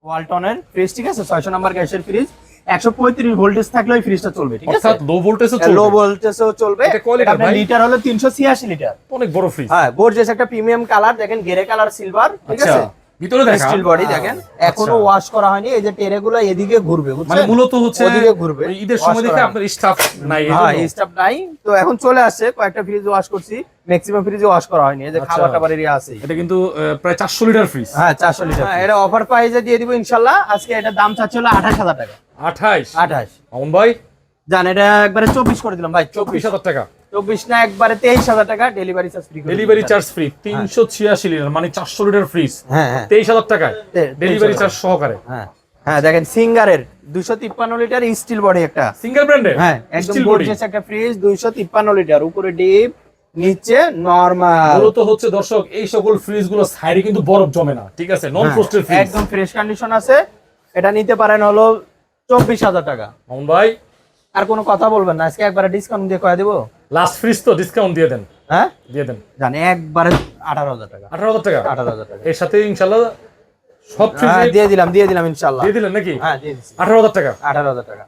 ওয়ালটনের fridge, ঠিক আছে 600 number গ্যাসের ফ্রিজ, 135 ভোল্টেজ থাকলে ওই ফ্রিজটা চলবে, ঠিক আছে? অর্থাৎ লো ভোল্টেজও চলবে। লো ভোল্টেজও চলবে। এটা কয় লিটার আপনার ভাই? লিটার হলো 386 লিটার। অনেক বড় ফ্রিজ। হ্যাঁ, গর্জিয়াস একটা প্রিমিয়াম কালার, দেখেন গ্রে কালার সিলভার, ঠিক আচ্ছা, আছে? ভিতরে দেখা স্টিল বডি দেখেন, এখনো ওয়াশ করা হয়নি। এই যে টেরেগুলো এদিকে ঘুরবে, বুঝছেন? মানে মূলত হচ্ছে ওদিকে ঘুরবে, ওই ঈদের সময় দেখে আপনার স্টাফ নাই হ্যাঁ এজন্য। স্টাফ নাই তো, এখন চলে আসছে। কয়েকটা ফ্রিজ ওয়াশ করছি, ম্যাক্সিমাম ফ্রিজে ওয়াশ করা হয়নি। এই যে আচ্ছা। খাবার টাবার এরিয়া আছে। এটা কিন্তু প্রায় 400 লিটার ফ্রিজ। হ্যাঁ 400 লিটার। হ্যাঁ, এটা অফার প্রাইসে দিয়ে দিব ইনশাআল্লাহ। আজকে এটা দাম চাচ্ছে হলো 28000 টাকা। 28 28 আমন ভাই, জান, এটা একবারে 24 করে দিলাম ভাই। 24000 টাকা। 24 না, একবারে 23000 টাকা। Delivery charge free. Delivery charge free. 386 litre মানে 400 লিটার ফ্রিজ, হ্যাঁ হ্যাঁ 23000 টাকায় 23,000 ডেলিভারি চার্জ সহকারে। হ্যাঁ হ্যাঁ, দেখেন সিঙ্গারের 253 লিটার স্টিল বডি একটা। সিঙ্গেল ব্র্যান্ডের হ্যাঁ, একদম স্টিল বডি। গর্জিয়াস একটা ফ্রিজ, 253 লিটার, উপরে ডিপ, নিচে নরমাল। মূলত হচ্ছে দর্শক, এই সকল ফ্রিজ গুলো সাইডে কিন্তু বরফ জমে না, ঠিক আছে? নন ফ্রস্টেড ফ্রিজ, একদম ফ্রেশ কন্ডিশন আছে। এটা নিতে পারেন হলো 24000 টাকা। আমন ভাই আর কোনো কথা বলবেন না, আজকে একবারে ডিসকাউন্ট দিয়ে কয় দেবো। লাস্ট ফ্রিজ তো, ডিসকাউন্ট দিয়ে দেন, হ্যাঁ দিয়ে দেন। জানি একবারে 18000 টাকা। 18000 টাকা। 18000 টাকা এর সাথে ইনশাআল্লাহ সব হ্যাঁ, ফ্রিজ দিয়ে দিলাম ইনশাআল্লাহ। দিয়ে দিলেন নাকি? হ্যাঁ দিয়ে দিচ্ছি। 18000 টাকা। 18000 টাকা।